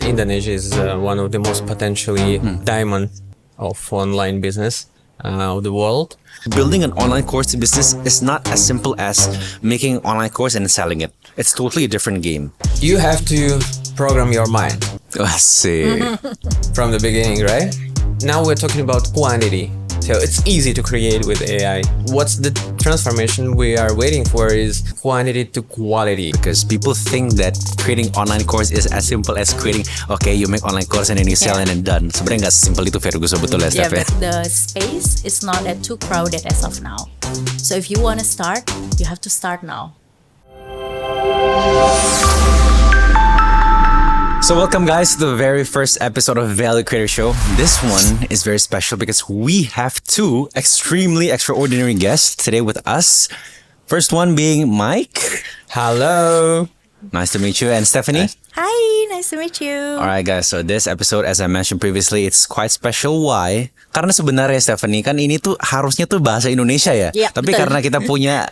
Indonesia is one of the most potentially diamond of online business of the world. Building an online course business is not as simple as making an online course and selling it. It's totally a different game. You have to program your mind I see. from the beginning, right? Now we're talking about quantity. So it's easy to create with AI. What's the transformation we are waiting for is quantity to quality. Because people think that creating online course is as simple as creating, okay, you make online course and then you sell and then done. Sebenarnya nggak simple itu, Fergus, betul ya, Steph? But the space is not that too crowded as of now. So if you want to start, you have to start now. So welcome guys to the very first episode of Value Creator Show. This one is very special because we have two extremely extraordinary guests today with us. First one being Mike. Hello. Nice to meet you. And Stephanie. Hi, nice to meet you. Alright guys, so this episode as I mentioned previously, it's quite special. Why? Karena sebenarnya Stephanie, kan ini tuh harusnya tuh bahasa Indonesia ya. Tapi betul. karena kita punya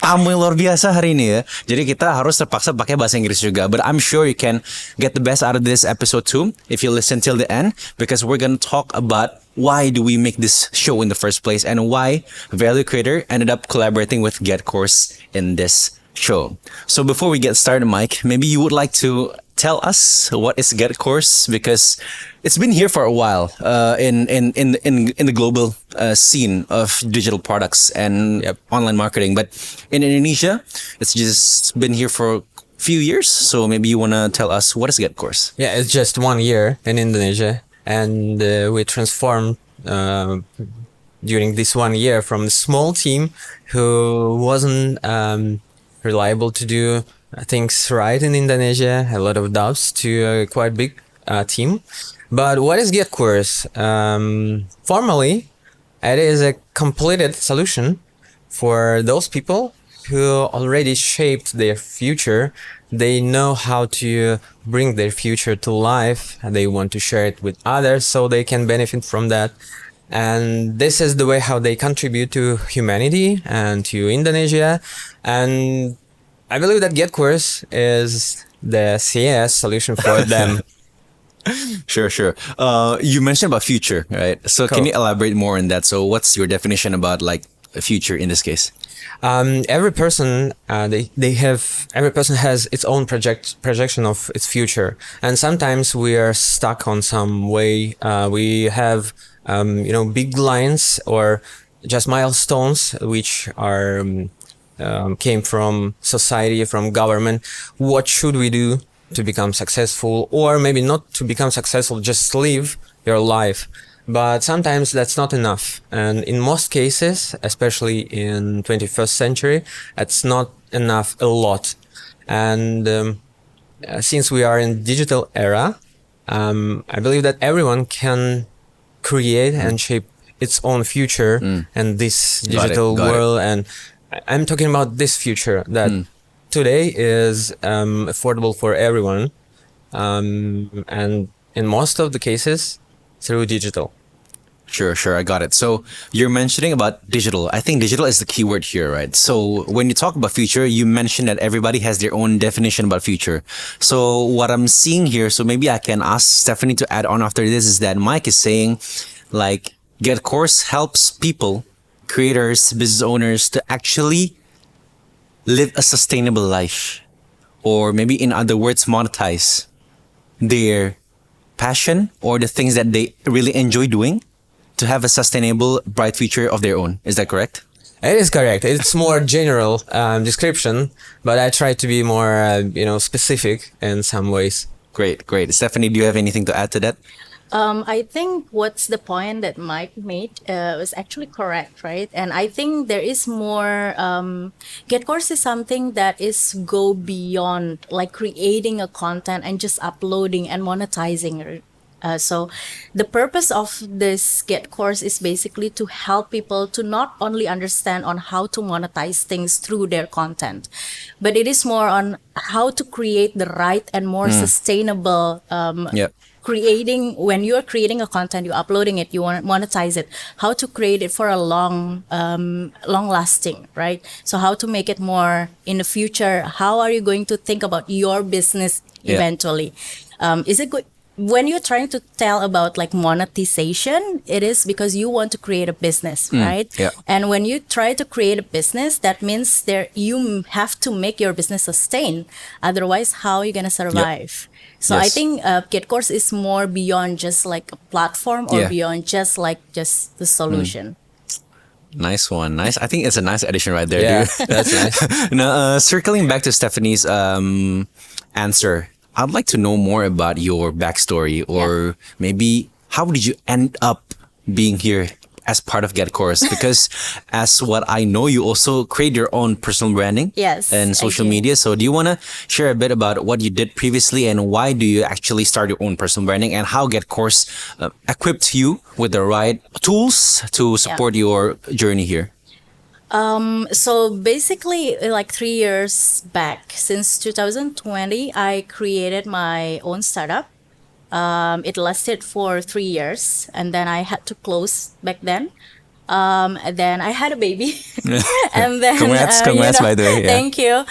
tamu yang luar biasa hari ini ya, jadi kita harus terpaksa pakai bahasa Inggris juga. But I'm sure you can get the best out of this episode too if you listen till the end, because we're gonna talk about why do we make this show in the first place and why Value Creator ended up collaborating with GetCourse in this show. So before we get started, Mike, maybe you would like to tell us what is GetCourse, because it's been here for a while in the global scene of digital products and online marketing. But in Indonesia, it's just been here for a few years. So maybe you want to tell us what is GetCourse? Yeah, it's just 1 year in Indonesia, and we transformed during this 1 year from a small team who wasn't reliable to do things right in Indonesia, a lot of doubts, to a quite big team. But what is GetCourse? Formally, it is a completed solution for those people who already shaped their future. They know how to bring their future to life. They want to share it with others so they can benefit from that. And this is the way how they contribute to humanity and to Indonesia. And I believe that GetCourse is the CS solution for them. Sure. You mentioned about future, right? So Can you elaborate more on that? So what's your definition about like a future in this case? Every person, every person has its own projection of its future. And sometimes we are stuck on some way. We have, big lines or just milestones, which are, came from society, from government. What should we do to become successful, or maybe not to become successful, just live your life? But sometimes that's not enough. And in most cases, especially in 21st century, it's not enough a lot. And since we are in digital era, I believe that everyone can create and shape its own future in this digital world. And I'm talking about this future that today is affordable for everyone, and in most of the cases through digital. Sure, I got it. So you're mentioning about digital. I think digital is the key word here, right? So when you talk about future, you mentioned that everybody has their own definition about future. So what I'm seeing here, so maybe I can ask Stephanie to add on after this, is that Mike is saying like GetCourse helps people, creators, business owners to actually live a sustainable life, or maybe in other words, monetize their passion or the things that they really enjoy doing to have a sustainable, bright future of their own. Is that correct? It is correct. It's more general description, but I try to be more, specific in some ways. Great. Stephanie, do you have anything to add to that? I think what's the point that Mike made was actually correct, right? And I think there is more. GetCourse is something that is go beyond like creating a content and just uploading and monetizing. So the purpose of this GetCourse is basically to help people to not only understand on how to monetize things through their content, but it is more on how to create the right and more sustainable when you're creating a content, you're uploading it, you want to monetize it, how to create it for a long lasting, right? So how to make it more in the future, how are you going to think about your business eventually? Is it when you're trying to tell about like monetization, it is because you want to create a business, right? Yeah. And when you try to create a business, that means you have to make your business sustain. Otherwise, how are you gonna survive? So I Yes. think GetCourse is more beyond just like a platform or Yeah. beyond just the solution. Nice one. Nice. I think it's a nice addition right there, Yeah, dude. that's nice. Now, circling back to Stephanie's answer, I'd like to know more about your backstory, or maybe how did you end up being here as part of GetCourse? Because as what I know, you also create your own personal branding Yes, and I social do. media. So do you want to share a bit about what you did previously and why do you actually start your own personal branding, and how GetCourse equipped you with the right tools to support your journey here? So basically, like 3 years back, since 2020, I created my own startup. It lasted for 3 years, and then I had to close back then. And then I had a baby, and then Congrats, by the way. Yeah. Thank you.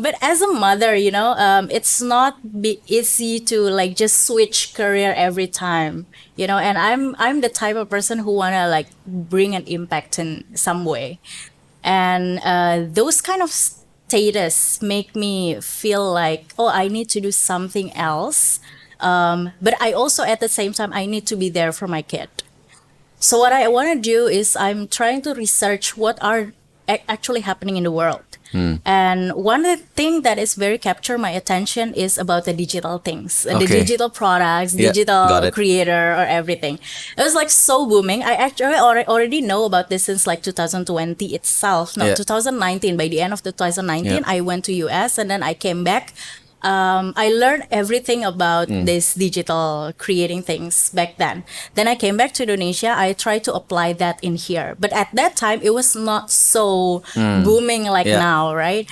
But as a mother, it's not easy to like just switch career every time, And I'm the type of person who wanna like bring an impact in some way, and those kind of status make me feel like, oh, I need to do something else. But I also at the same time I need to be there for my kid. So what I want to do is I'm trying to research what are actually happening in the world. And one of the thing that is very capture my attention is about the digital things, the Okay. digital products, Yeah, got digital it. creator or everything. It was like so booming. I actually already know about this since like 2020 itself. No, Yeah. 2019. By the end of the 2019, Yeah. I went to US and then I came back. I learned everything about this digital creating things back then. Then I came back to Indonesia. I tried to apply that in here. But at that time, it was not so booming like Yeah. now, right?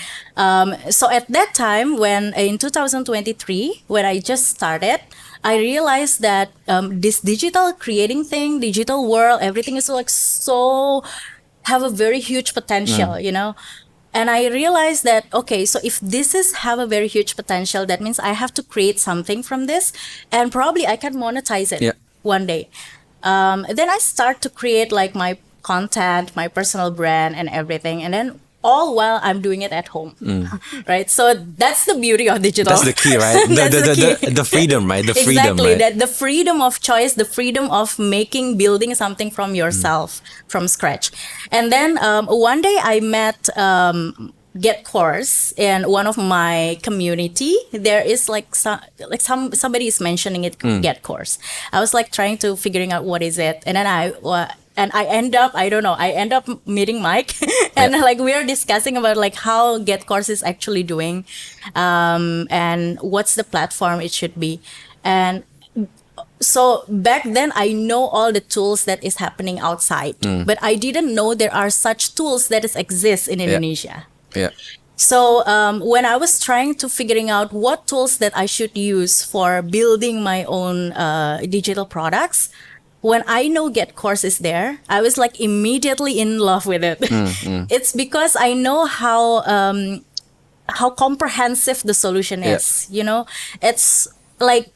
So at that time, when in 2023, when I just started, I realized that this digital creating thing, digital world, everything is like so have a very huge potential, And I realized that, okay, so if this is have a very huge potential, that means I have to create something from this, and probably I can monetize it Yeah. one day. Then I start to create like my content, my personal brand and everything. And then all while I'm doing it at home, right? So that's the beauty of digital. That's the key, right? That's the key. The freedom, right? The freedom, Exactly, right? that the freedom of choice, the freedom of building something from yourself from scratch. And then one day I met GetCourse in one of my community. There is somebody is mentioning it, GetCourse. I was like trying to figuring out what is it, and then I end up, I don't know, I end up meeting Mike and like we are discussing about like how GetCourse is actually doing, and what's the platform it should be. And so back then I know all the tools that is happening outside, but I didn't know there are such tools that exist in Indonesia. Yeah. So when I was trying to figuring out what tools that I should use for building my own digital products, when I know GetCourse is there, I was like immediately in love with it. It's because I know how comprehensive the solution is. It's like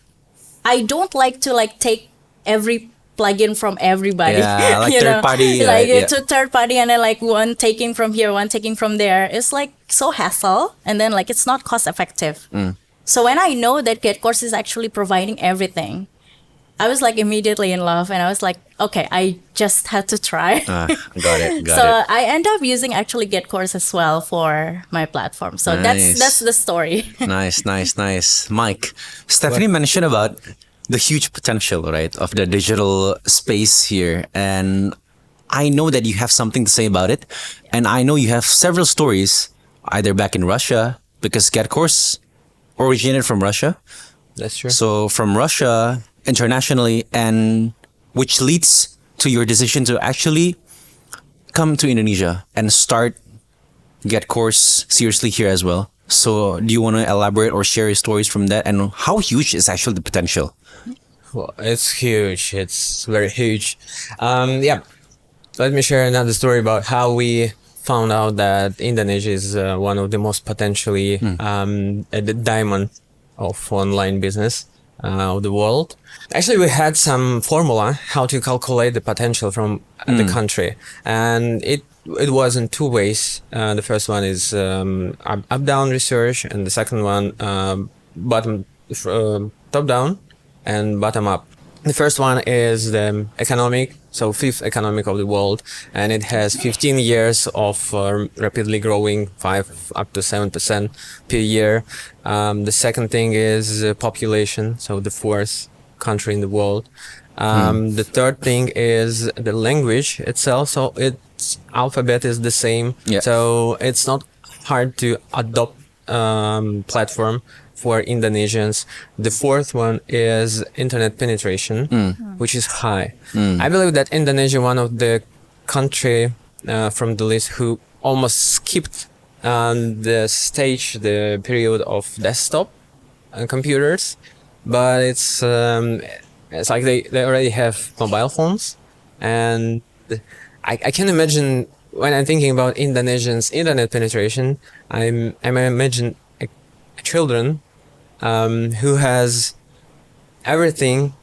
I don't like to like take every plugin from everybody. Yeah, like third party, like yeah. to third party, and then like one taking from here, one taking from there. It's like so hassle, and then like it's not cost effective. So when I know that GetCourse is actually providing everything, I was like immediately in love, and I was like, okay, I just had to try. Got it. Got So it. I end up using actually GetCourse as well for my platform. So Nice. that's the story. Nice. Mike, Stephanie mentioned about the huge potential, right, of the digital space here. And I know that you have something to say about it. And I know you have several stories, either back in Russia, because GetCourse originated from Russia. That's true. So from Russia, internationally, and which leads to your decision to actually come to Indonesia and start GetCourse seriously here as well. So do you want to elaborate or share your stories from that, and how huge is actually the potential? Well, it's huge. It's very huge. Yeah. Let me share another story about how we found out that Indonesia is one of the most potentially the diamond of online business. of the world. Actually, we had some formula how to calculate the potential from the country, and it was in two ways. The first one is up-down research, and the second one top-down and bottom-up. The first one is the economic, so fifth economic of the world, and it has 15 years of rapidly growing 5 up to 7% per year. The second thing is population, so the fourth country in the world. The third thing is the language itself, so its alphabet is the same, so it's not hard to adopt platform for Indonesians. The fourth one is internet penetration, which is high. I believe that Indonesia, one of the country from the list who almost skipped the period of desktop computers, but it's like they already have mobile phones, and I can imagine when I'm thinking about Indonesians' internet penetration, I imagine children who has everything,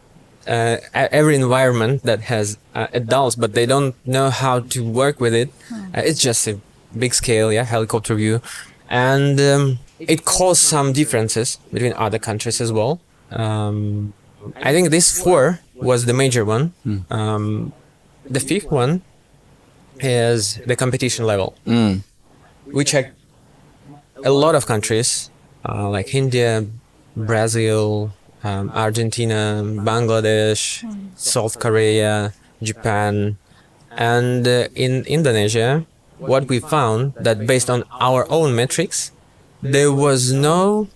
every environment that has adults, but they don't know how to work with it. It's just a big scale, helicopter view, and it caused some differences between other countries as well. I think this four was the major one. The fifth one is the competition level. We checked a lot of countries like India, Brazil, Argentina, Bangladesh, South Korea, Japan, and in Indonesia, what we found that based on our own metrics, there was no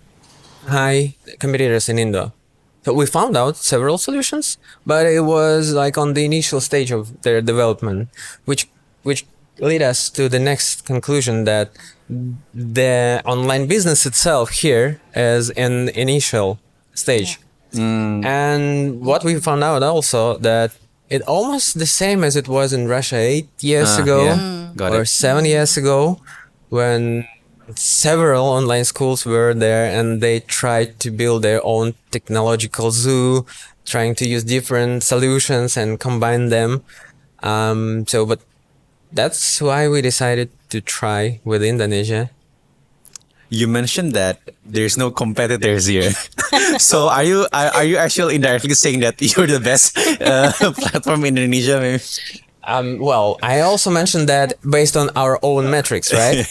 high competitors in Indo. So we found out several solutions, but it was like on the initial stage of their development, which lead us to the next conclusion that the online business itself here is in initial stage. And what we found out also that it almost the same as it was in Russia 8 years ago or 7 years ago, when several online schools were there and they tried to build their own technological zoo, trying to use different solutions and combine them. But that's why we decided to try with Indonesia. You mentioned that there's no competitors here. So are you actually indirectly saying that you're the best platform in Indonesia? Maybe? Well, I also mentioned that based on our own metrics, right?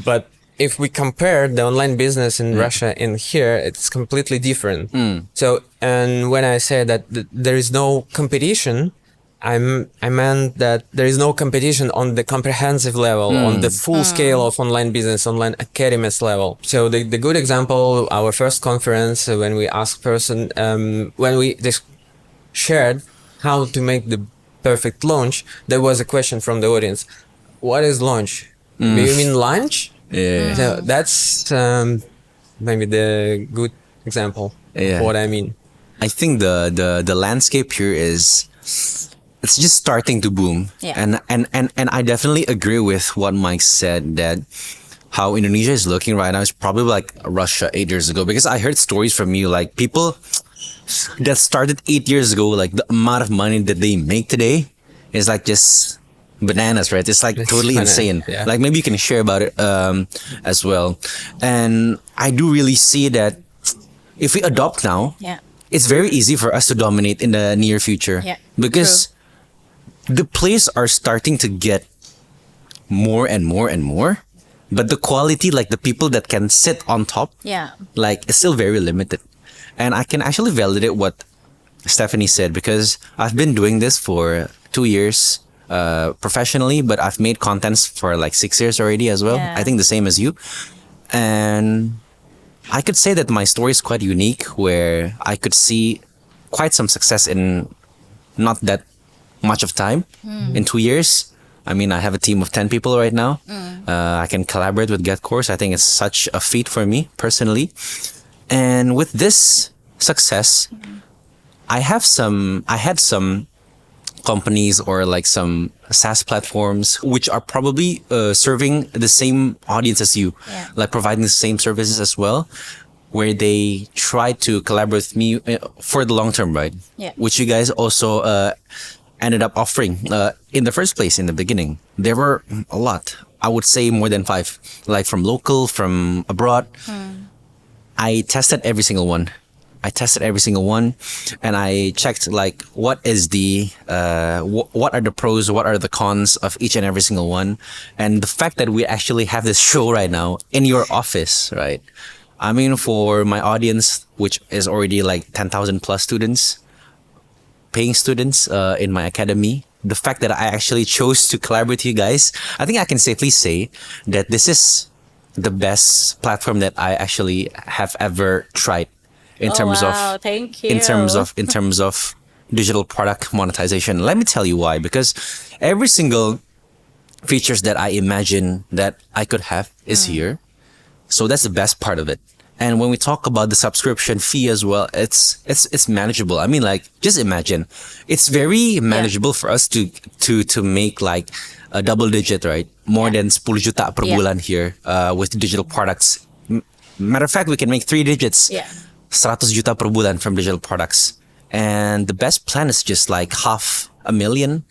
But if we compare the online business in Russia and here, it's completely different. So, and when I say that there is no competition, I meant that there is no competition on the comprehensive level, on the full scale of online business, online academies level. So the good example, our first conference, when we asked person, when we shared how to make the perfect launch, there was a question from the audience: what is launch? Do you mean lunch? So that's maybe the good example of what I mean. I think the landscape here is, it's just starting to boom. And I definitely agree with what Mike said, that how Indonesia is looking right now is probably like Russia 8 years ago, because I heard stories from you, like people that started 8 years ago, like the amount of money that they make today is like just bananas, right? It's like totally insane. Like maybe you can share about it as well. And I do really see that if we adopt now, it's very easy for us to dominate in the near future, because the players are starting to get more and more and more, but the quality, like the people that can sit on top, like it's still very limited. And I can actually validate what Stephanie said, because I've been doing this for 2 years professionally, but I've made contents for like 6 years already as well. I think the same as you. And I could say that my story is quite unique, where I could see quite some success in not that much of time, in 2 years. I mean, I have a team of 10 people right now. I can collaborate with GetCourse. I think it's such a feat for me personally. And with this success, I had some companies or like some SaaS platforms which are probably serving the same audience as you, like providing the same services as well, where they tried to collaborate with me for the long term, right? Yeah. Which you guys also ended up offering in the first place in the beginning. There were a lot. I would say more than 5, like from local, from abroad. I tested every single one. And I checked like what is the what are the pros, what are the cons of each and every single one. And the fact that we actually have this show right now in your office, right? I mean, for my audience, which is already like 10,000 plus students, paying students in my academy, the fact that I actually chose to collaborate with you guys, I think I can safely say that this is the best platform that I actually have ever tried in terms of thank you. in terms of digital product monetization. Let me tell you why. Because every single features that I imagine that I could have is here. So that's the best part of it. And when we talk about the subscription fee as well, it's manageable. I mean, like, just imagine, it's very manageable for us to make like a double digit, right? More than 10 juta per bulan here with digital products. Matter of fact, we can make 3 digits. 100 juta per bulan from digital products. And the best plan is just like 500,000,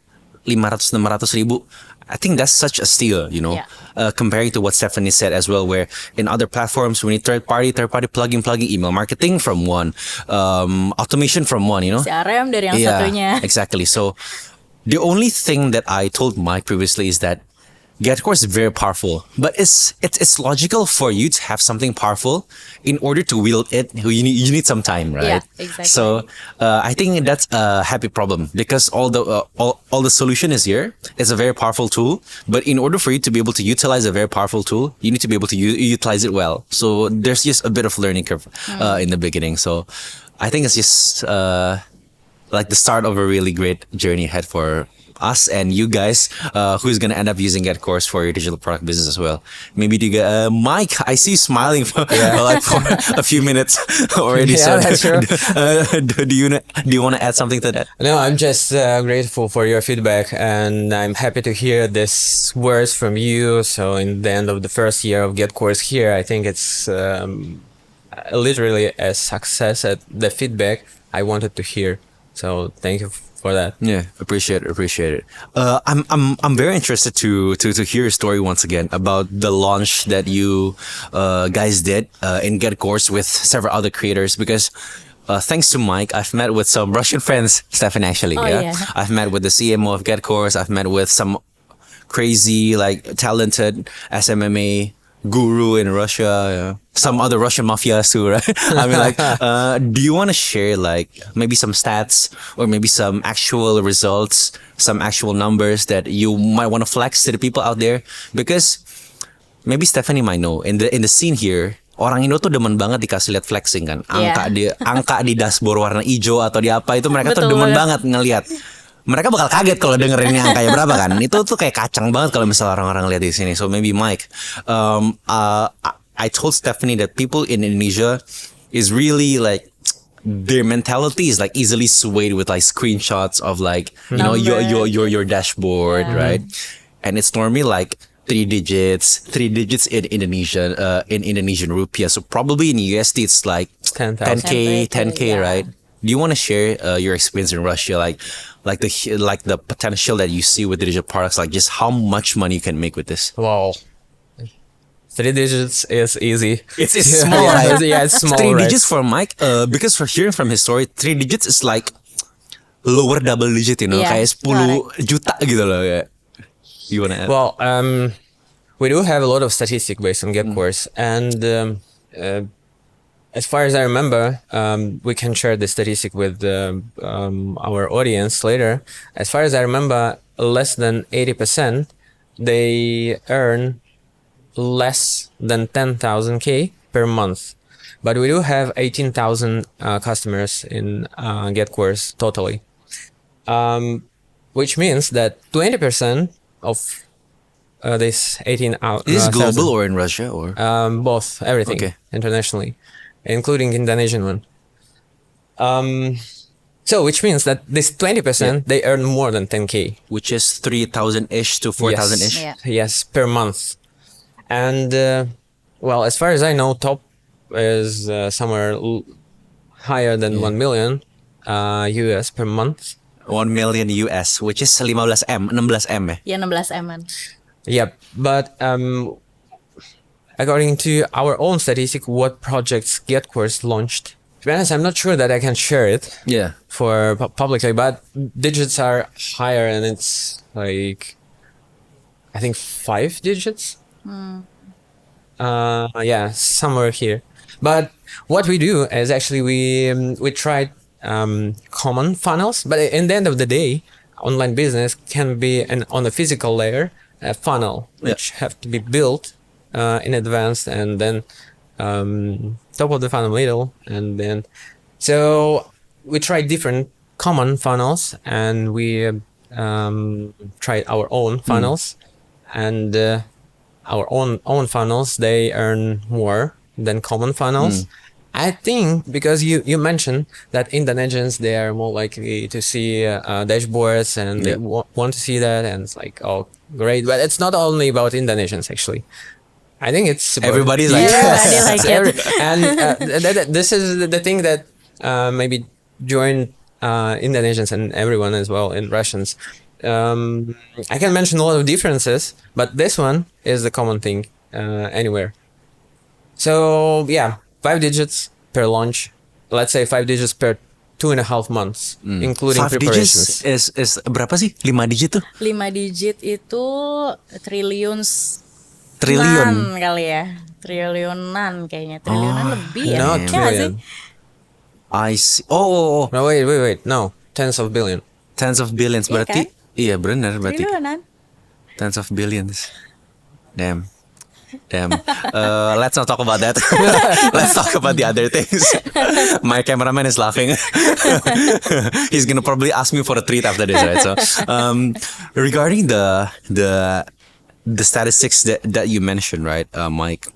500-600,000. I think that's such a steal, you know, comparing to what Stephanie said as well, where in other platforms, we need third party plugging email marketing from one, automation from one, you know. CRM dari yang satunya. Exactly. So the only thing that I told Mike previously is that GetCourse is very powerful, but it's logical for you to have something powerful. In order to wield it, you need some time, right? Yeah, exactly. So I think that's a happy problem, because all the solution is here. It's a very powerful tool, but in order for you to be able to utilize a very powerful tool, you need to be able to utilize it well. So there's just a bit of learning curve in the beginning. So I think it's just like the start of a really great journey ahead for us and you guys who's gonna end up using GetCourse for your digital product business as well. Maybe Mike, I see you smiling for like for a few minutes already. Yeah, So that's true. do you want to add something to that? No, I'm just grateful for your feedback, and I'm happy to hear these words from you. So in the end of the first year of GetCourse here, I think it's literally a success at the feedback I wanted to hear. So thank you for that. Yeah, appreciate it. I'm very interested to hear your story once again about the launch that you guys did in GetCourse with several other creators, because thanks to Mike, I've met with some Russian friends, Stefan actually. I've met with the CMO of GetCourse. I've met with some crazy, like, talented SMMA guru in Russia, some other Russian mafias too, right? I mean, like, do you want to share like maybe some stats or maybe some actual results, some actual numbers that you might want to flex to the people out there? Because maybe Stephanie might know in the scene here, orang Indo tuh demen banget dikasih lihat flexing kan, angka di dashboard warna hijau atau di apa itu, mereka tuh demen banget ngelihat. Mereka bakal kaget kalau dengerin ini angkanya berapa kan. Itu tuh kayak kacang banget kalau misalnya orang-orang lihat di sini. So maybe Mike, I told Stephanie that people in Indonesia is really like, their mentality is like easily swayed with like screenshots of like, you know, your dashboard, right? And it's normally like 3 digits in Indonesian rupiah. So probably in USD it's like 10K, right? Do you want to share your experience in Russia, like the potential that you see with digital products, like just how much money you can make with this? Wow. 3 digits is easy. It's small, right? Yeah, it's small. 3 right? digits for Mike, because for hearing from his story, 3 digits is like lower double digit, you know, kayak 10 juta gitu loh. Yeah. You wanna add? Well, we do have a lot of statistics based on GetCourse, and as far as I remember, we can share the statistic with our audience later. As far as I remember, less than 80%, they earn less than 10,000 K per month. But we do have 18,000 customers in GetCourse totally. Which means that 20% of this 18,000... Is this global or in Russia or? Both, everything, internationally, including Indonesian one. So which means that this 20%, they earn more than 10K. Which is 3,000-ish to 4,000-ish? Yes, per month. And, well, as far as I know, top is somewhere higher than 1 million US per month. 1 million US, which is 15M, 16M ya? Ya 16M-an. Yep, but according to our own statistic, what projects GetCourse launched? To be honest, I'm not sure that I can share it Yeah. for publicly, but digits are higher, and it's like I think 5 digits. Yeah, somewhere here. But what we do is actually we tried common funnels, but in the end of the day, online business can be on a physical layer, a funnel which have to be built in advance, and then top of the funnel, middle, and then so we tried different common funnels, and we tried our own funnels, and our own funnels, they earn more than common funnels. I think because you mentioned that Indonesians, they are more likely to see dashboards, and they want to see that, and it's like, oh great, but it's not only about Indonesians actually. I think it's about Everybody's like, Everybody like it. and this is the thing that maybe joined Indonesians and everyone as well in Russians. I can mention a lot of differences, but this one is the common thing anywhere. So yeah, 5 digits per launch. Let's say 5 digits per 2.5 months, including 5 preparations. digits is berapa sih? 5 digit tuh? 5 digit itu triliun kali ya. Triliunan kayaknya. Triliunan lebih ya. No, Ya nggak trillion. sih? I see. Oh. No, wait. No, tens of billion. Tens of billions. Iya Berarti, kan? iya benar berarti. Triliunan. Tens of billions. Damn. Let's not talk about that. Let's talk about the other things. My cameraman is laughing. He's gonna probably ask me for a treat after this, right? So, regarding the statistics that you mentioned, right, Mike,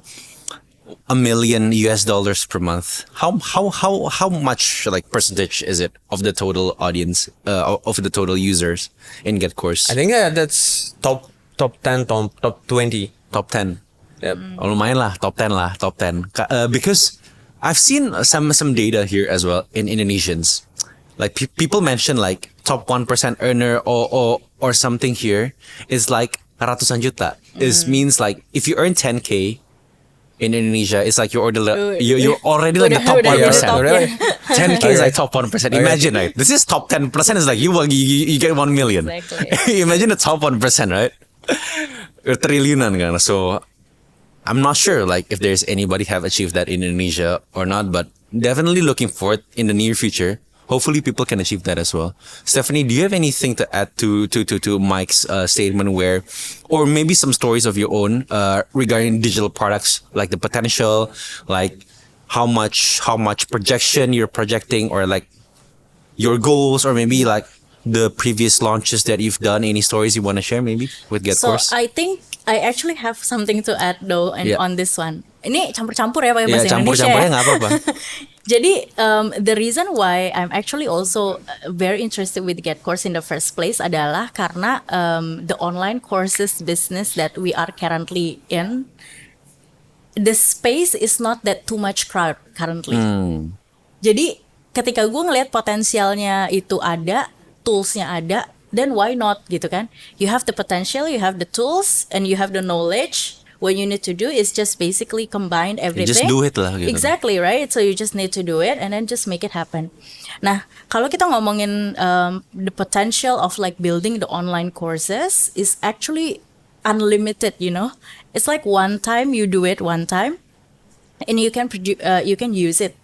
$1 million per month. How much like percentage is it of the total audience, of the total users in GetCourse? I think that's top 10, top 20. Top 10. Yep. Oh, lumayan lah, top 10 lah, top 10. Because I've seen some data here as well in Indonesians. Like people mention like top 1% earner or something here is like ratusan juta. This means like if you earn 10K in Indonesia, it's like you're already like the top 1%. Really? 10K is like top 1%. Imagine, right? This is top 10% is like you get 1 million. Exactly. Imagine the top 1%, right? Triliunan kan. So I'm not sure like if there's anybody have achieved that in Indonesia or not, but definitely looking forward in the near future. Hopefully people can achieve that as well. Stephanie, do you have anything to add to Mike's statement where, or maybe some stories of your own regarding digital products, like the potential, like how much projection you're projecting, or like your goals, or maybe like the previous launches that you've done? Any stories you want to share maybe with GetCourse? So I think I actually have something to add though on this one. Ini campur-campur ya pakai bahasa Indonesia. Campur-campurnya nggak apa-apa. Jadi the reason why I'm actually also very interested with GetCourse in the first place adalah karena the online courses business that we are currently in, the space is not that too much crowd currently. Jadi ketika gue ngelihat potensialnya itu ada, toolsnya ada, then why not gitu kan? You have the potential, you have the tools, and you have the knowledge. What you need to do is just basically combine everything. You just do it lah gitu. Exactly, right? So you just need to do it and then just make it happen. Nah, kalau kita ngomongin the potential of like building the online courses is actually unlimited, you know? It's like one time you do it one time and you can use it.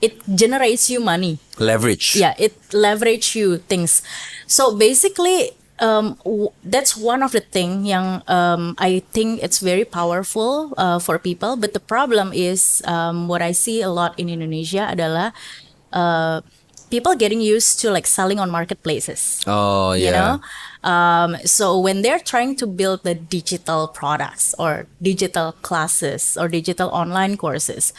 It generates you money. Leverage. Yeah, it leverage you things. So basically, that's one of the thing yang I think it's very powerful for people. But the problem is what I see a lot in Indonesia adalah people getting used to like selling on marketplaces. Oh yeah. You know, so when they're trying to build the digital products or digital classes or digital online courses,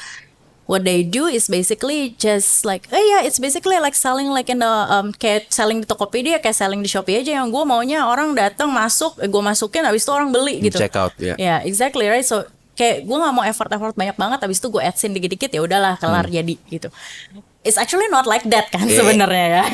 what they do is basically just like, it's basically like selling like in the kayak selling di Tokopedia, kayak selling di Shopee aja, yang gue maunya orang datang masuk, gue masukin, habis itu orang beli gitu. Check out, yeah. Yeah, exactly, right? So Kayak gue nggak mau effort banyak banget, habis itu gue adsense dikit-dikit ya udahlah kelar jadi gitu. It's actually not like that kan sebenarnya ya.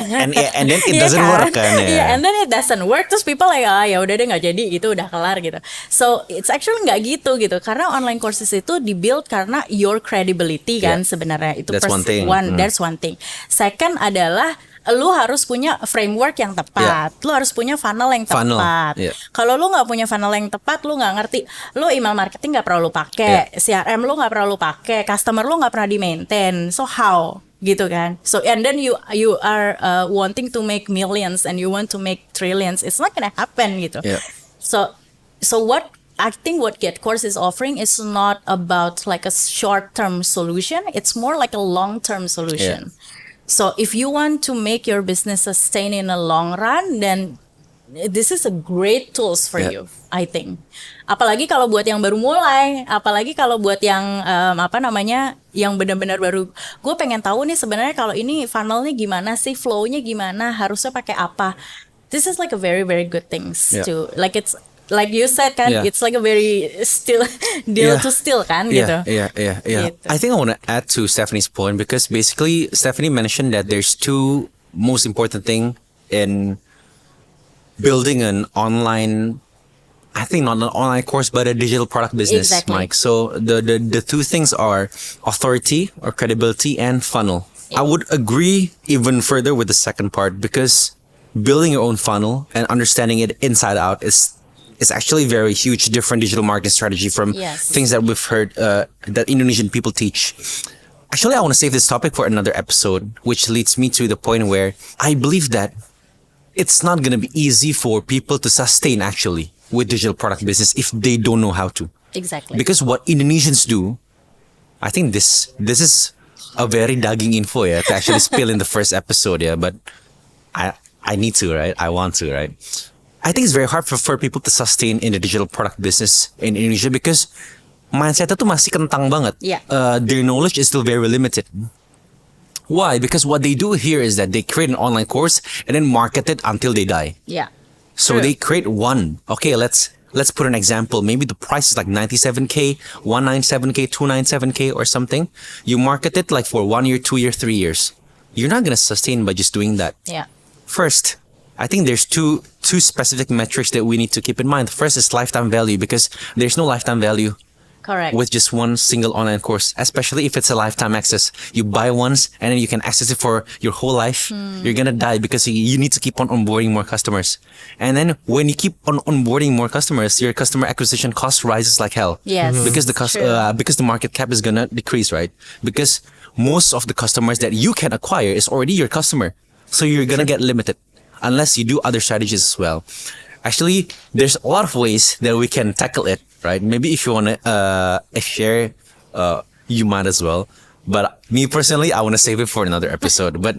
And then it doesn't work kan ya. Yeah, and then it doesn't work. Terus people like ya udah deh nggak jadi gitu, udah kelar gitu. So it's actually nggak gitu. Karena online courses itu dibuild karena your credibility kan sebenarnya itu. That's one thing. That's one thing. Second adalah lu harus punya framework yang tepat. Lu harus punya funnel yang tepat. Kalau lu nggak punya funnel yang tepat, lu nggak ngerti. Lu email marketing nggak perlu pakai, CRM lu nggak perlu pakai, customer lu nggak pernah di maintain. So how? Gitu kan. So and then you are wanting to make millions and you want to make trillions. It's not gonna happen gitu. So what I think what GetCourse is offering is not about like a short-term solution. It's more like a long-term solution. So if you want to make your business sustain in a long run, then this is a great tools for you, I think. Apalagi kalau buat yang baru mulai, apalagi kalau buat yang yang benar-benar baru. Gue pengen tahu nih sebenarnya kalau ini funnelnya gimana sih, flow-nya gimana, harusnya pakai apa. This is like a very very good things to like it's like you said kan, it's like a very still deal to still kan gitu. Gitu. I think I want to add to Stephanie's point because basically Stephanie mentioned that there's two most important thing in building an online, I think not an online course, but a digital product business, Mike. So the two things are authority or credibility and funnel. I would agree even further with the second part because building your own funnel and understanding it inside out is actually very huge different digital marketing strategy from things that we've heard that Indonesian people teach. Actually, I want to save this topic for another episode, which leads me to the point where I believe that it's not going to be easy for people to sustain actually with digital product business if they don't know how to. Exactly. Because what Indonesians do, I think this is a very daging info to actually spill in the first episode but I need to, right? I want to, right? I think it's very hard for people to sustain in the digital product business in Indonesia because mindsetnya tuh masih kentang banget. Their knowledge is still very limited. Why? Because what they do here is that they create an online course and then market it until they die. So they create one. Okay, let's put an example. Maybe the price is like 97K, 197K, 297K or something. You market it like for 1 year, 2 year, 3 years. You're not going to sustain by just doing that. First, I think there's two specific metrics that we need to keep in mind. The first is lifetime value because there's no lifetime value. Correct. With just one single online course, especially if it's a lifetime access. You buy once and then you can access it for your whole life. You're gonna die because you need to keep on onboarding more customers. And then when you keep on onboarding more customers, your customer acquisition cost rises like hell. Because the market cap is gonna decrease, right? Because most of the customers that you can acquire is already your customer. So you're gonna get limited unless you do other strategies as well. Actually, there's a lot of ways that we can tackle it, right? Maybe if you want to share, you might as well. But me personally, I want to save it for another episode. But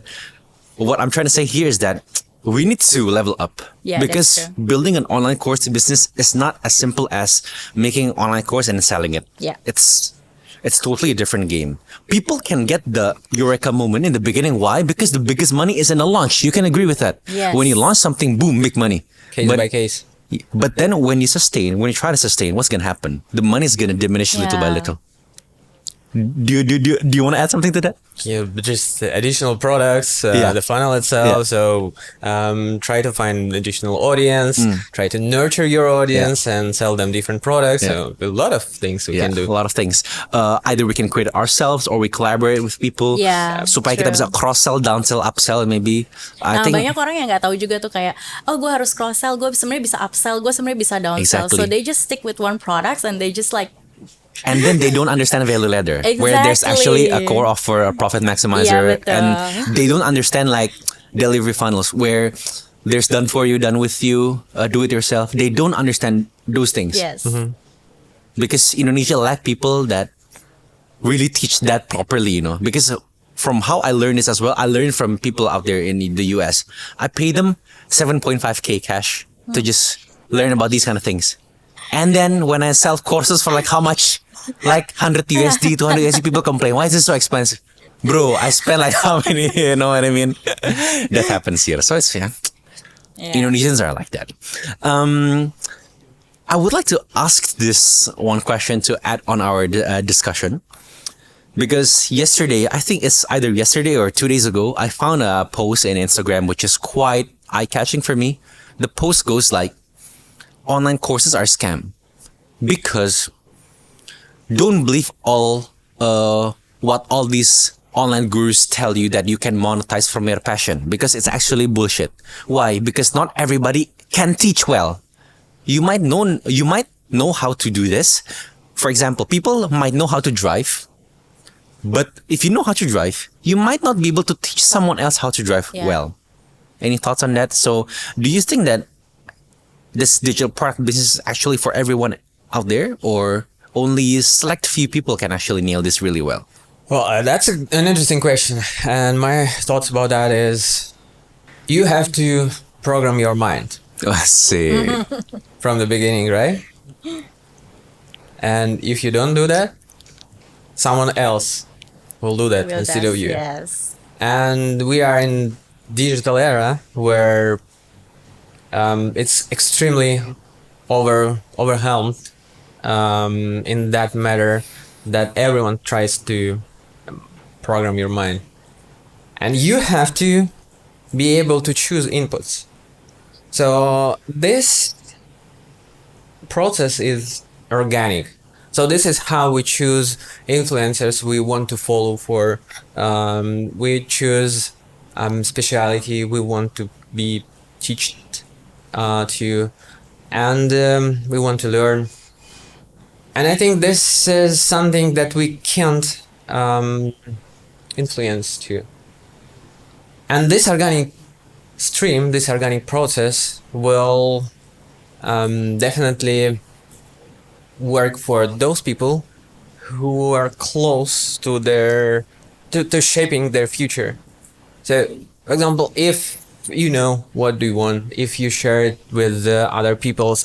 what I'm trying to say here is that we need to level up. Because building an online course business is not as simple as making an online course and selling it. It's totally a different game. People can get the eureka moment in the beginning. Why? Because the biggest money is in the launch. You can agree with that. When you launch something, boom, make money. Case by case. But then when you try to sustain, what's going to happen? The money is going to diminish little by little. Do you want to add something to that? Just additional products, the funnel itself. So try to find additional audience, try to nurture your audience and sell them different products. So a lot of things we can do. A lot of things. Either we can create it ourselves or we collaborate with people. Supaya kita bisa cross sell, down sell, upsell maybe. I think banyak orang yang nggak tahu juga tuh kayak, oh gue harus cross sell, gue sebenarnya bisa upsell, gue sebenarnya bisa down sell. So they just stick with one product and they just like. And then they don't understand value ladder, where there's actually a core offer, a profit maximizer, and they don't understand like delivery funnels, where there's done for you, done with you, do it yourself. They don't understand those things. Because Indonesia lack people that really teach that properly, because from how I learned this as well, I learned from people out there in the US. I pay them 7.5K cash to just learn about these kind of things. And then when I sell courses for like how much? Like 100 USD, 200 USD, people complain, why is this so expensive? Bro, I spent like how many, you know what I mean? That happens here. So it's, Indonesians are like that. I would like to ask this one question to add on our discussion. Because yesterday, I think it's either yesterday or 2 days ago, I found a post in Instagram which is quite eye-catching for me. The post goes like, online courses are scam. Because don't believe all what all these online gurus tell you that you can monetize from your passion, because it's actually bullshit. Why? Because not everybody can teach well. You might know how to do this. For example, people might know how to drive, but if you know how to drive, you might not be able to teach someone else how to drive well. Any thoughts on that? So, do you think that this digital product business is actually for everyone out there, or only select few people can actually nail this really well? Well, that's an interesting question. And my thoughts about that is you have to program your mind I see. from the beginning, right? And if you don't do that, someone else will do that instead of you. Yes. And we are in digital era where it's extremely overwhelmed in that matter, that everyone tries to program your mind, and you have to be able to choose inputs. So this process is organic. So this is how we choose influencers we want to follow for. We choose speciality we want to be taught to, and we want to learn. And I think this is something that we can't influence too. And this organic stream, this organic process will definitely work for those people who are close to their to shaping their future. So, for example, if you know what do you want, if you share it with other people,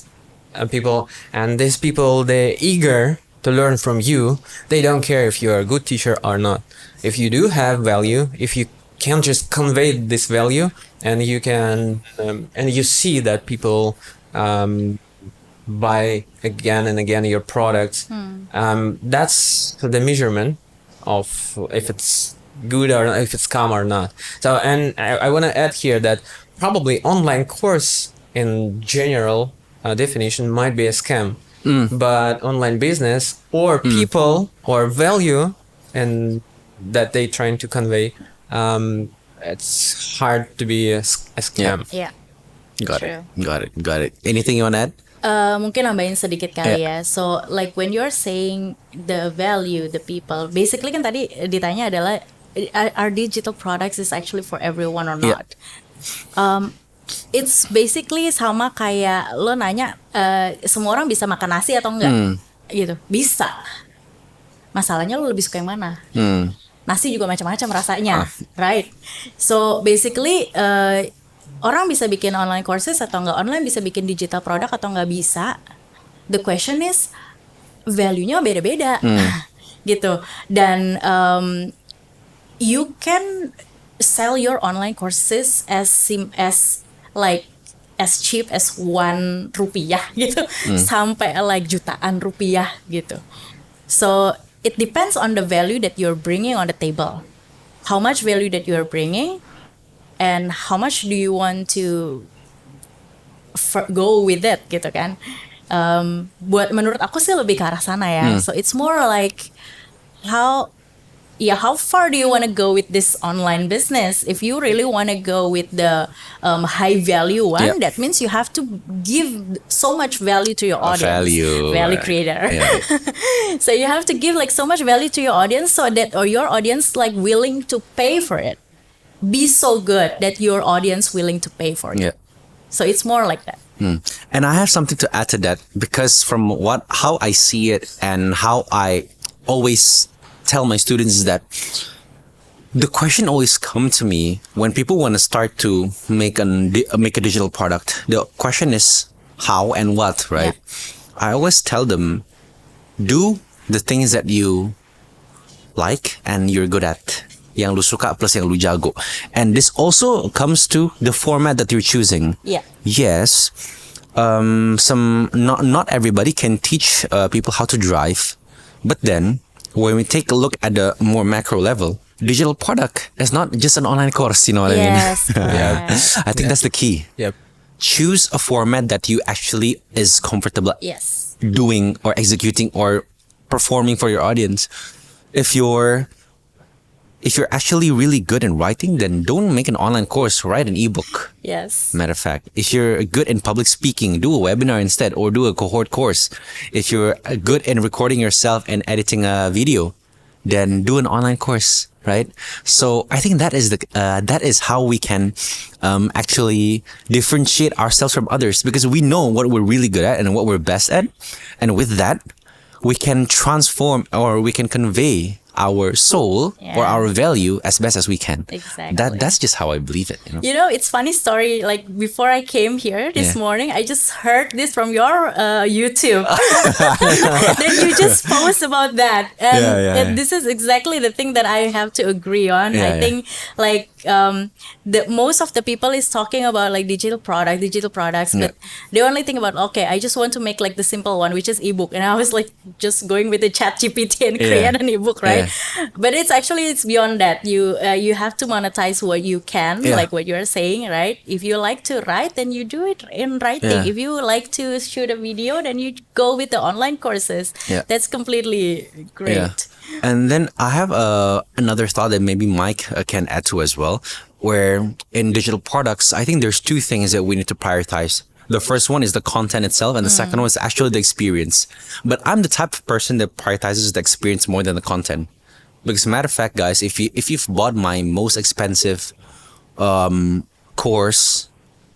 and these people, they're eager to learn from you. They don't care if you're a good teacher or not. If you do have value, if you can just convey this value, and you can and you see that people buy again and again your products, that's the measurement of if it's good or if it's scam or not. So, and I want to add here that probably online course in general definition might be a scam, but online business or people or value and that they trying to convey, it's hard to be a scam. Yeah. Got True. it. Anything you want to add? Mungkin nambahin sedikit kali ya. So like when you're saying the value, the people, basically kan tadi ditanya adalah are digital products is actually for everyone or not? It's basically sama kayak lo nanya semua orang bisa makan nasi atau enggak gitu. Bisa. Masalahnya lo lebih suka yang mana? Nasi juga macam-macam rasanya, right? So basically orang bisa bikin online courses atau enggak, online bisa bikin digital product atau enggak bisa. The question is value-nya beda-beda gitu. Dan you can sell your online courses as cheap as 1 rupiah gitu, sampai like jutaan rupiah gitu. So it depends on the value that you're bringing on the table. How much value that you're bringing, and how much do you want to go with it gitu kan. Buat menurut aku sih lebih ke arah sana ya. So it's more like how far do you want to go with this online business? If you really want to go with the high value one, that means you have to give so much value to your audience. Value creator. Yeah. So you have to give like so much value to your audience so that your audience like willing to pay for it. Be so good that your audience willing to pay for it. Yeah. So it's more like that. And I have something to add to that, because from how I see it and how I always tell my students is that the question always comes to me when people want to start to make a digital product. The question is how and what, right? Yeah. I always tell them, do the things that you like and you're good at. Yang lu suka plus yang lu jago. And this also comes to the format that you're choosing. Yeah. Yes. not everybody can teach people how to drive, but then when we take a look at the more macro level, digital product is not just an online course. You know what Yes. I mean? Yes. I think that's the key. Yep. Choose a format that you actually is comfortable Yes. doing or executing or performing for your audience. If you're actually really good in writing, then don't make an online course, write an ebook. Yes. Matter of fact, if you're good in public speaking, do a webinar instead or do a cohort course. If you're good in recording yourself and editing a video, then do an online course, right? So I think that is how we can actually differentiate ourselves from others, because we know what we're really good at and what we're best at, and with that, we can transform or we can convey our soul or Yeah. our value as best as we can. Exactly. That's just how I believe it. You know? You know, it's funny story. Like before I came here this Yeah. morning, I just heard this from your YouTube. Then you just post about that, and, and this is exactly the thing that I have to agree on. Yeah, I think like the most of the people is talking about like digital products, but they only think about, okay, I just want to make like the simple one, which is ebook, and I was like just going with the chat GPT and create an ebook, right? But it's beyond that. You have to monetize what you can, like what you're saying, right? If you like to write, then you do it in writing. Yeah. If you like to shoot a video, then you go with the online courses. Yeah. That's completely great. Yeah. And then I have another thought that maybe Mike can add to as well, where in digital products, I think there's two things that we need to prioritize. The first one is the content itself, and the second one is actually the experience. But I'm the type of person that prioritizes the experience more than the content. Because matter of fact, guys, if you've bought my most expensive course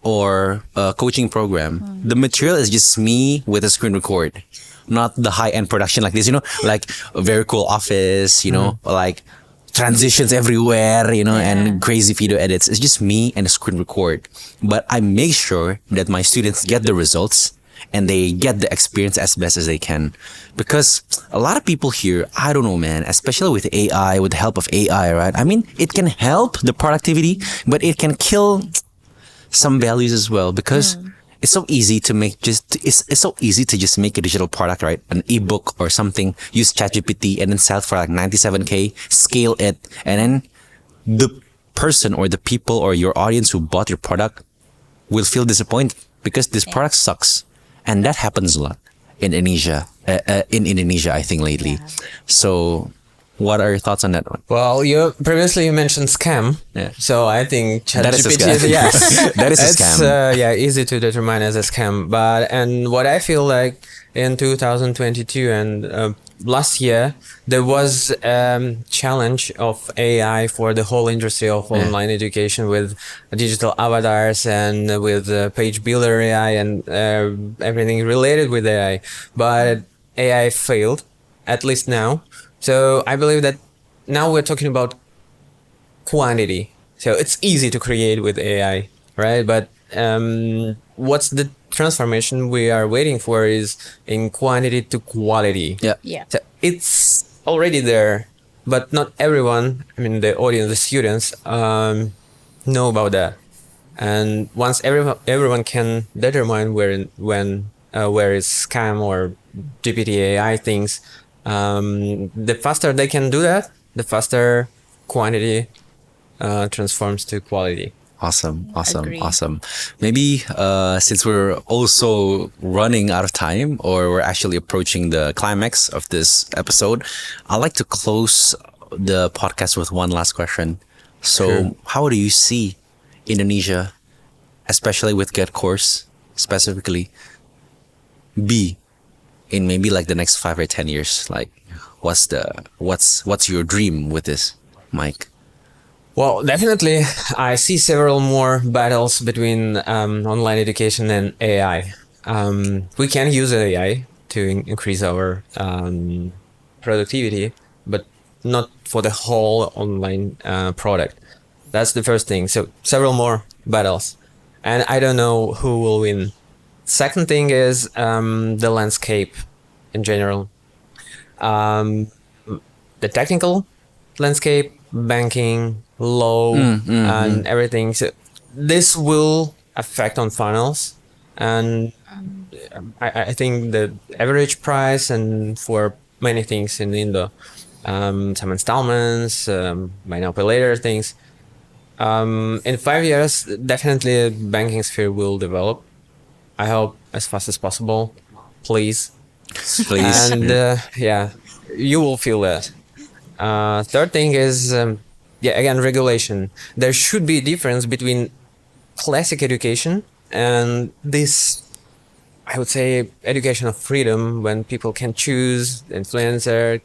or coaching program, the material is just me with a screen record, not the high-end production like this, you know, like a very cool office, you know, like transitions everywhere, you know, and crazy video edits. It's just me and a screen record. But I make sure that my students get the results and they get the experience as best as they can. Because a lot of people here, I don't know, man, especially with AI, with the help of AI, right? I mean, it can help the productivity, but it can kill some values as well, because it's so easy to make it's so easy to just make a digital product, right? An ebook or something, use ChatGPT and then sell it for like 97K, scale it, and then the person or the people or your audience who bought your product will feel disappointed because this product sucks. And that happens a lot in Indonesia, I think lately. So what are your thoughts on that one? Well, you previously mentioned scam. Yeah. So I think That is a ChatGPT scam. yes. That is a it's, scam. easy to determine as a scam. And what I feel like in 2022 and last year, there was challenge of AI for the whole industry of online education with digital avatars and with page builder AI and everything related with AI. But AI failed, at least now. So I believe that now we're talking about quantity. So it's easy to create with AI, right? But what's the transformation we are waiting for is in quantity to quality. Yeah. So it's already there, but not everyone, I mean the audience, the students, know about that. And once everyone can determine where is scam or GPT AI things, the faster they can do that, the faster quantity transforms to quality. Awesome. Agree. Maybe since we're also running out of time, or we're actually approaching the climax of this episode, I'd like to close the podcast with one last question. So Sure. How do you see Indonesia, especially with GetCourse specifically, be in maybe like the next 5 or 10 years? Like what's your dream with this, Mike? Well, definitely, I see several more battles between online education and AI. We can use AI to increase our productivity, but not for the whole online product. That's the first thing. So several more battles, and I don't know who will win. Second thing is the landscape in general. The technical landscape, banking, law, and everything. So this will affect on funnels, and I think the average price and for many things in Indo, some installments, buy now pay later things. In 5 years, definitely banking sphere will develop. I hope as fast as possible. Please. Please. And you will feel that. Third thing is, again, regulation. There should be a difference between classic education and this, I would say, education of freedom, when people can choose influencer,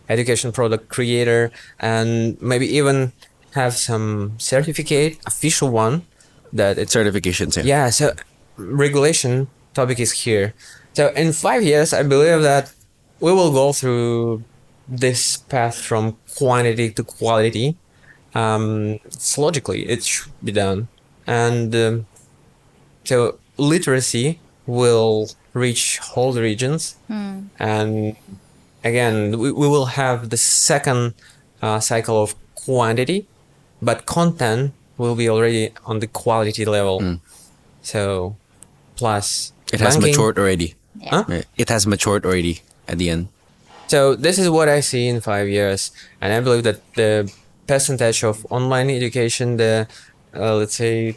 education product creator, and maybe even have some certificate, official one, that it's Certifications, yeah. yeah. So regulation topic is here. So in 5 years, I believe that we will go through this path from quantity to quality. It's logically, it should be done. And so literacy will reach whole regions. And again, we will have the second cycle of quantity, but content will be already on the quality level. So plus It has banking- matured already. Huh? It has matured already at the end. So this is what I see in 5 years, and I believe that the percentage of online education, the let's say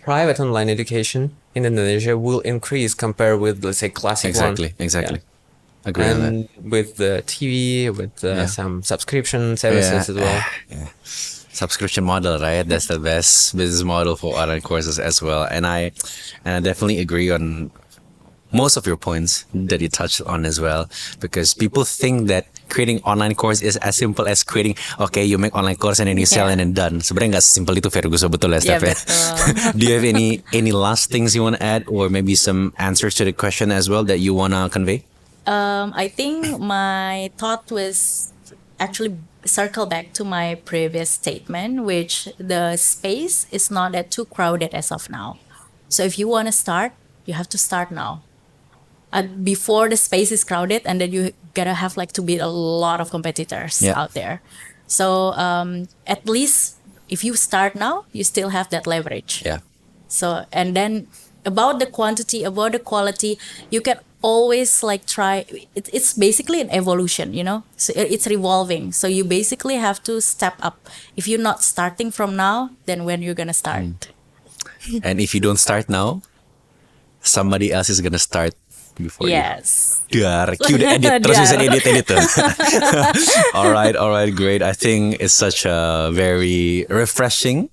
private online education in Indonesia will increase compared with, let's say, classic one. Exactly. Yeah. Agree on that. And with the TV, with some subscription services as well. Yeah. Subscription model, right? That's the best business model for online courses as well. And I definitely agree on most of your points that you touched on as well, because people think that creating online course is as simple as creating, okay, you make online course and then you sell and then done. Sebenarnya nggak simple itu, Ferguson, betul ya, Steph? betul. Do you have any last things you want to add, or maybe some answers to the question as well that you want to convey? I think my thought was actually circle back to my previous statement, which the space is not that too crowded as of now. So if you want to start, you have to start now. Before the space is crowded, and then you gotta have like to beat a lot of competitors out there. So at least if you start now, you still have that leverage. Yeah. So, and then about the quantity, about the quality, you can always like try. It's basically an evolution, you know. So it's revolving. So you basically have to step up. If you're not starting from now, then when you're gonna start? And if you don't start now, somebody else is gonna start before Yes. you. Cue the edit. Terus bisa edit tuh. All right, great. I think it's such a very refreshing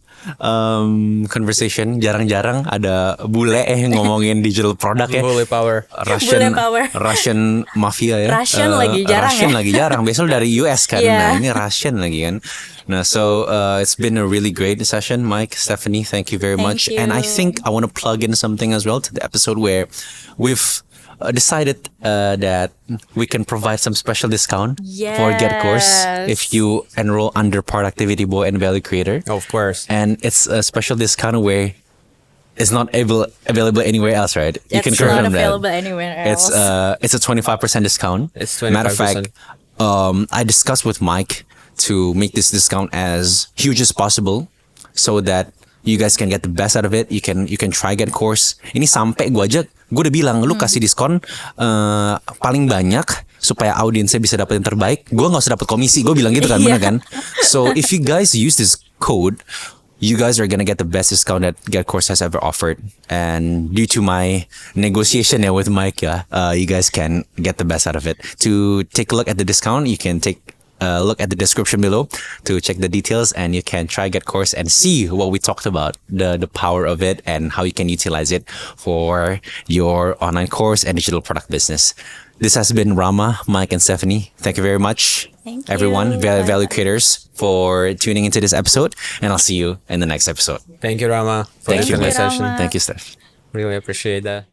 conversation. Jarang-jarang ada bule ngomongin digital product ya. Bully power. Bule power. Russian mafia ya. Russian lagi jarang Russian ya. lagi jarang. Biasanya dari US kan. Yeah. Nah, ini Russian lagi kan. Nah, so it's been a really great session, Mike, Stephanie. Thank you very much. you. And I think I want to plug in something as well to the episode where we've decided that we can provide some special discount for GetCourse if you enroll under Productivity Boy and Value Creator. Of course. And it's a special discount where it's not available anywhere else, right? You can It's not confirm that. available anywhere else. It's a 25% discount. It's Matter of 25%. fact, I discussed with Mike to make this discount as huge as possible so that you guys can get the best out of it. You can try GetCourse. Ini sampai gue udah bilang lu kasih diskon paling banyak supaya audiensnya bisa dapat yang terbaik. Gue nggak usah dapat komisi. Gue bilang gitu kan, bener kan? So if you guys use this code, you guys are gonna get the best discount that GetCourse has ever offered. And due to my negotiation with Mike, you guys can get the best out of it. To take a look at the discount, you can take look at the description below to check the details, and you can try GetCourse and see what we talked about, the power of it and how you can utilize it for your online course and digital product business. This has been Rama, Mike, and Stephanie. Thank you very much, Thank you. everyone, value creators, for tuning into this episode, and I'll see you in the next episode. Thank you, Rama, for Thank the you, conversation. Rama. Thank you, Steph. Really appreciate that.